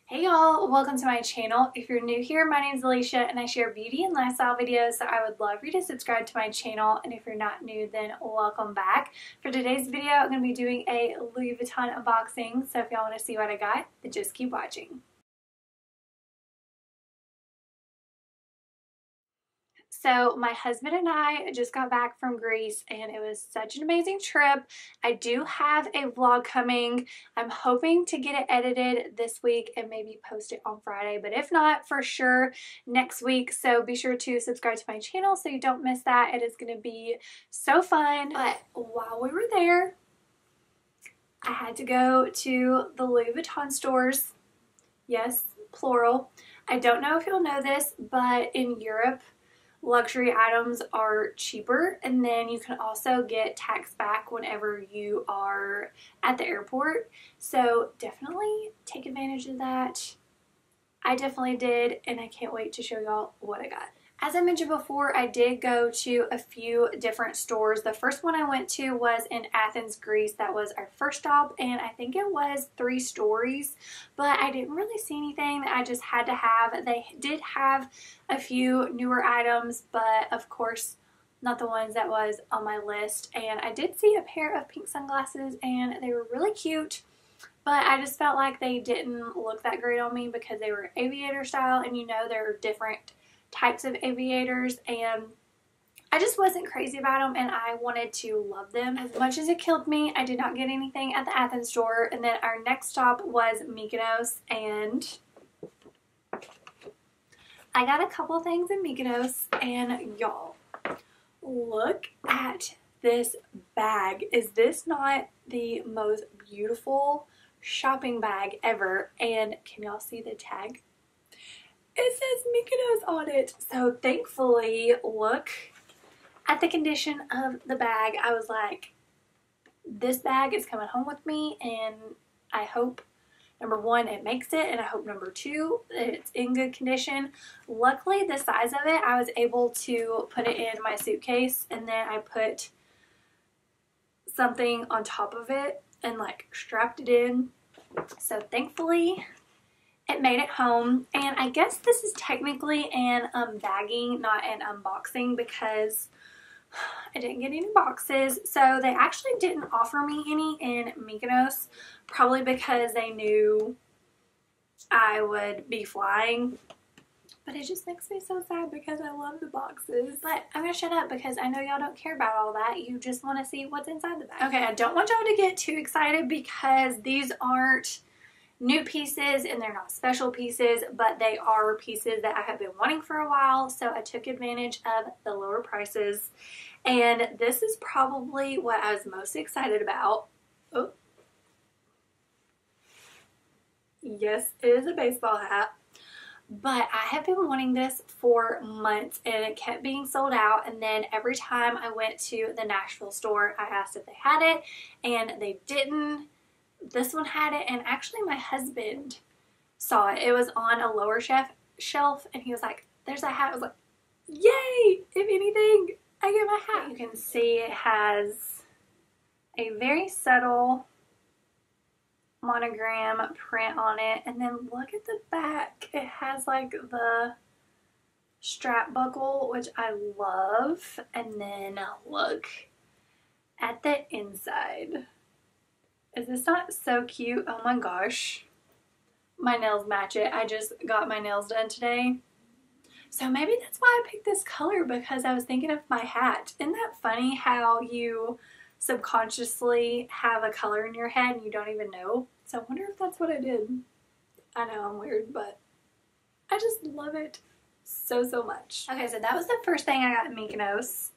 Hey y'all, welcome to my channel. If you're new here, my name is Alicia and I share beauty and lifestyle videos, so I would love for you to subscribe to my channel, and if you're not new, then welcome back. For today's video, I'm going to be doing a Louis Vuitton unboxing, so if y'all want to see what I got, then just keep watching. So my husband and I just got back from Greece and it was such an amazing trip. I do have a vlog coming. I'm hoping to get it edited this week and maybe post it on Friday, but if not, for sure next week. So be sure to subscribe to my channel so you don't miss that. It is going to be so fun. But while we were there, I had to go to the Louis Vuitton stores. Yes, plural. I don't know if you'll know this, but in Europe, luxury items are cheaper, and then you can also get tax back whenever you are at the airport. So definitely take advantage of that. I definitely did, and I can't wait to show y'all what I got. As I mentioned before, I did go to a few different stores. The first one I went to was in Athens, Greece. That was our first stop, and I think it was 3 stories, but I didn't really see anything that I just had to have. They did have a few newer items, but of course not the ones that was on my list. And I did see a pair of pink sunglasses, and they were really cute. But I just felt like they didn't look that great on me because they were aviator style, and you know there are different types of aviators, and I just wasn't crazy about them, and I wanted to love them. As much as it killed me, I did not get anything at the Athens store. And then our next stop was Mykonos, and I got a couple things in Mykonos, and y'all, look at this bag. Is this not the most beautiful shopping bag ever? And can y'all see the tag? It says Mykonos on it. So thankfully, look at the condition of the bag. I was like, this bag is coming home with me, and I hope, number one, it makes it, and I hope number two, it's in good condition. Luckily, the size of it, I was able to put it in my suitcase, and then I put something on top of it and like strapped it in. So thankfully, it made it home. And I guess this is technically an unbagging, not an unboxing, because I didn't get any boxes. So they actually didn't offer me any in Mykonos, probably because they knew I would be flying. But it just makes me so sad because I love the boxes. But I'm going to shut up because I know y'all don't care about all that. You just want to see what's inside the bag. Okay, I don't want y'all to get too excited because these aren't new pieces and they're not special pieces, but they are pieces that I have been wanting for a while, so I took advantage of the lower prices. And this is probably what I was most excited about. Oh, yes, it is a baseball hat, but I have been wanting this for months and it kept being sold out. And then every time I went to the Nashville store, I asked if they had it, and they didn't. This one had it, and actually my husband saw it. It was on a lower shelf, and he was like, there's a hat. I was like, yay! If anything, I get my hat. You can see it has a very subtle monogram print on it, and then look at the back. It has like the strap buckle, which I love, and then look at the inside. Is this not so cute? Oh my gosh. My nails match it. I just got my nails done today. So maybe that's why I picked this color, because I was thinking of my hat. Isn't that funny how you subconsciously have a color in your head and you don't even know? So I wonder if that's what I did. I know I'm weird, but I just love it so much. Okay, so that was the first thing I got in Mykonos.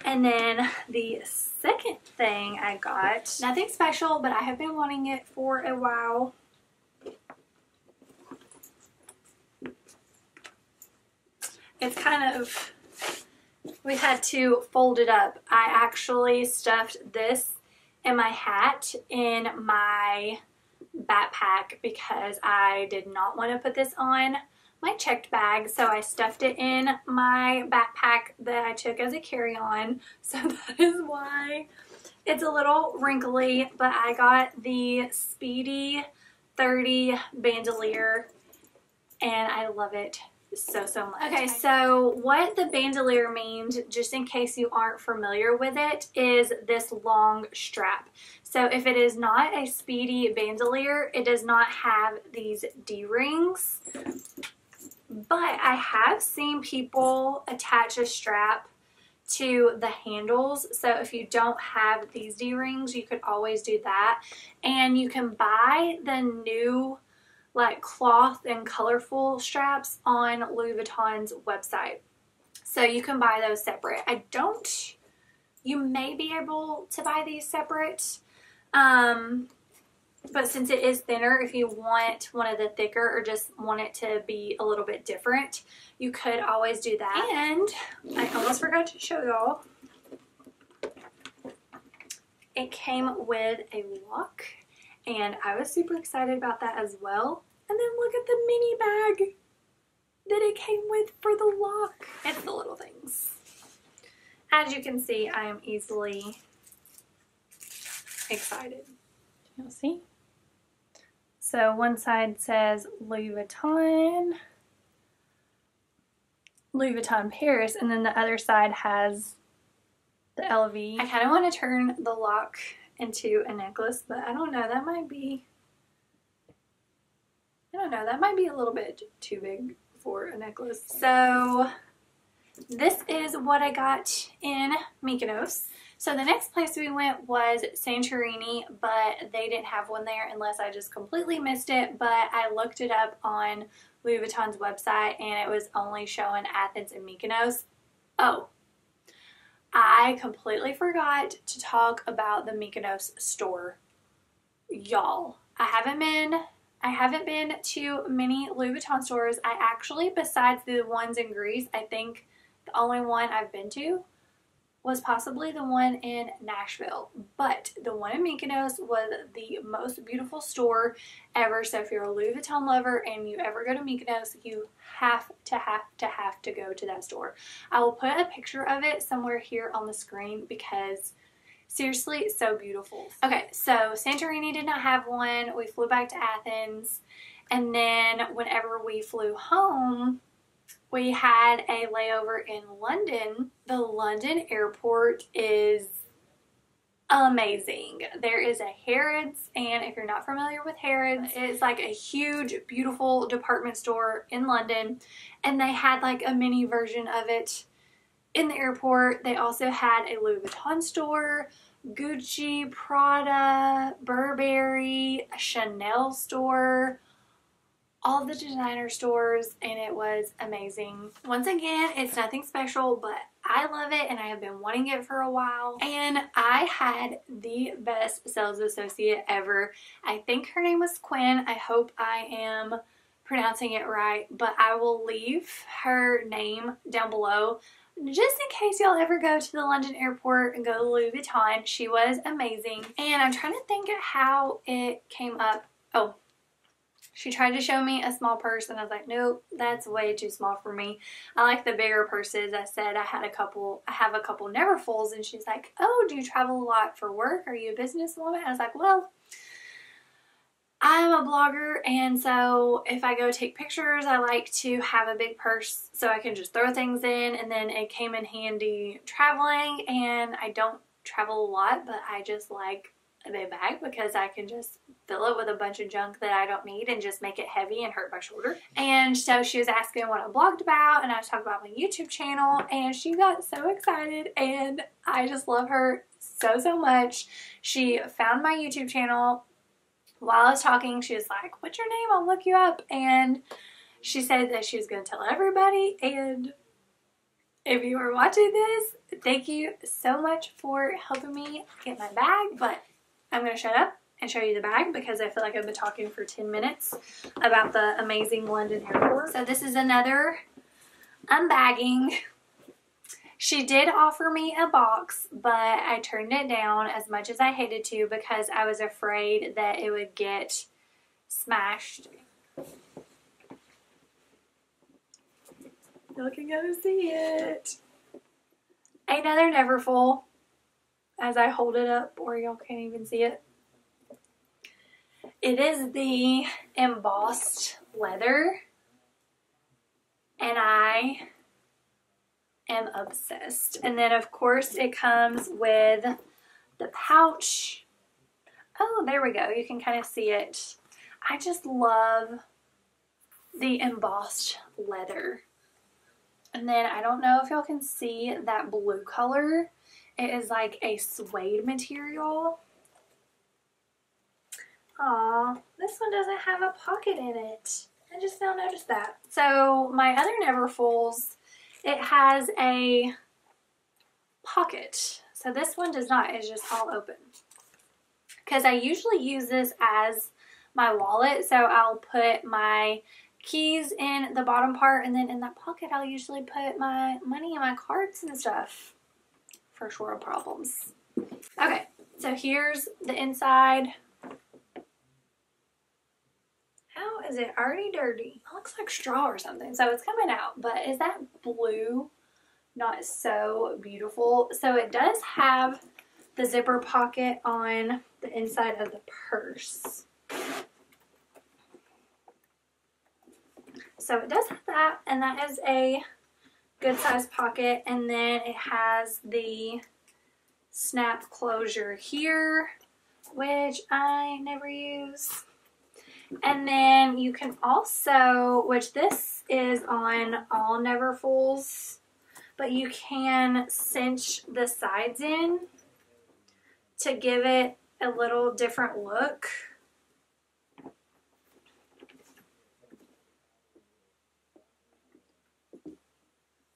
And then the second thing I got, nothing special, but I have been wanting it for a while. It's kind of, we had to fold it up. I actually stuffed this and my hat in my backpack because I did not want to put this on my checked bag, so I stuffed it in my backpack that I took as a carry-on. So that is why it's a little wrinkly, but I got the Speedy 30 bandolier, and I love it so much. Okay, so what the bandolier means, just in case you aren't familiar with it, is this long strap. So if it is not a speedy bandolier, it does not have these D-rings, but I have seen people attach a strap to the handles. So if you don't have these D-rings, you could always do that. And you can buy the new like cloth and colorful straps on Louis Vuitton's website. So you can buy those separate. You may be able to buy these separate. But since it is thinner, if you want one of the thicker or just want it to be a little bit different, you could always do that. And I almost forgot to show y'all. It came with a lock, and I was super excited about that as well. And then look at the mini bag that it came with for the lock. It's the little things. As you can see, I am easily excited. You'll see. So one side says Louis Vuitton Paris, and then the other side has the LV. I kind of want to turn the lock into a necklace, but I don't know, that might be a little bit too big for a necklace. So this is what I got in Mykonos. So the next place we went was Santorini, but they didn't have one there unless I just completely missed it. But I looked it up on Louis Vuitton's website and it was only showing Athens and Mykonos. Oh, I completely forgot to talk about the Mykonos store. Y'all, I haven't been to many Louis Vuitton stores. I actually, besides the ones in Greece, I think the only one I've been to was possibly the one in Nashville, but the one in Mykonos was the most beautiful store ever. So if you're a Louis Vuitton lover and you ever go to Mykonos, you have to go to that store. I will put a picture of it somewhere here on the screen because seriously, it's so beautiful. Okay, so Santorini did not have one. We flew back to Athens, and then whenever we flew home, we had a layover in London. The London airport is amazing. There is a Harrods, and if you're not familiar with Harrods, it's like a huge, beautiful department store in London, and they had like a mini version of it in the airport. They also had a Louis Vuitton store, Gucci, Prada, Burberry, a Chanel store, all the designer stores, and it was amazing. Once again, it's nothing special, but I love it and I have been wanting it for a while. And I had the best sales associate ever. I think her name was Quinn. I hope I am pronouncing it right, but I will leave her name down below just in case y'all ever go to the London airport and go to Louis Vuitton. She was amazing. And I'm trying to think of how it came up. Oh, she tried to show me a small purse and I was like, nope, that's way too small for me. I like the bigger purses. I said I have a couple Neverfulls, and she's like, oh, do you travel a lot for work? Are you a businesswoman? I was like, well, I'm a blogger, and so if I go take pictures, I like to have a big purse so I can just throw things in, and then it came in handy traveling. And I don't travel a lot, but I just like a big bag because I can just fill it with a bunch of junk that I don't need and just make it heavy and hurt my shoulder. And so she was asking what I blogged about, and I was talking about my YouTube channel, and she got so excited, and I just love her so much. She found my YouTube channel while I was talking. She was like, what's your name? I'll look you up. And she said that she was going to tell everybody. And if you are watching this, thank you so much for helping me get my bag. But I'm going to shut up and show you the bag because I feel like I've been talking for 10 minutes about the amazing London airport. So this is another unbagging. She did offer me a box, but I turned it down as much as I hated to because I was afraid that it would get smashed. Y'all can go see it. Another Neverfull, as I hold it up, or y'all can't even see it. It is the embossed leather, and I am obsessed. And then of course it comes with the pouch. Oh, there we go. You can kind of see it. I just love the embossed leather. And then I don't know if y'all can see that blue color. It is like a suede material. Aw, this one doesn't have a pocket in it. I just now noticed that. So my other Neverfulls, it has a pocket. So this one does not. It's just all open. Because I usually use this as my wallet. So I'll put my keys in the bottom part, and then in that pocket I'll usually put my money and my cards and stuff for short of problems. Okay, so here's the inside. How is it already dirty? It looks like straw or something, so it's coming out. But is that blue not so beautiful? So it does have the zipper pocket on the inside of the purse. So it does have that, and that is a good size pocket. And then it has the snap closure here, which I never use. And then you can also, which this is on all Neverfulls, but you can cinch the sides in to give it a little different look.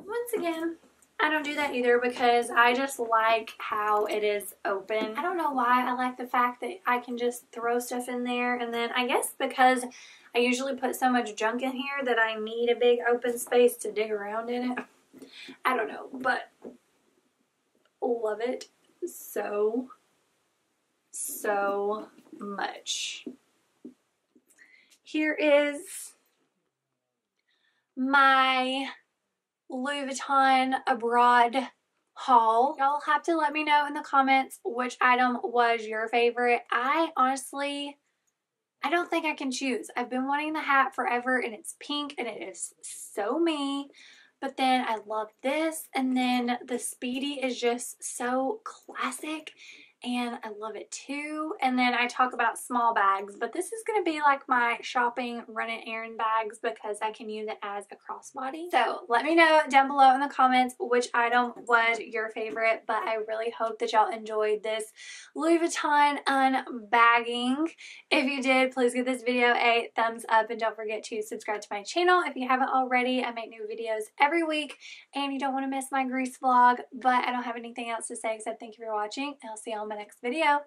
Once again, I don't do that either because I just like how it is open. I don't know why. I like the fact that I can just throw stuff in there, and then I guess because I usually put so much junk in here that I need a big open space to dig around in it. I don't know, but love it so much. Here is my Louis Vuitton abroad haul. Y'all have to let me know in the comments which item was your favorite. I honestly, I don't think I can choose. I've been wanting the hat forever, and it's pink, and it is so me. But then I love this, and then the Speedy is just so classic, and I love it too. And then I talk about small bags, but this is going to be like my shopping run-and errand bags because I can use it as a crossbody. So let me know down below in the comments which item was your favorite, but I really hope that y'all enjoyed this Louis Vuitton unbagging. If you did, please give this video a thumbs up, and don't forget to subscribe to my channel if you haven't already. I make new videos every week, and you don't want to miss my Greece vlog, but I don't have anything else to say except thank you for watching, and I'll see y'all in my next video.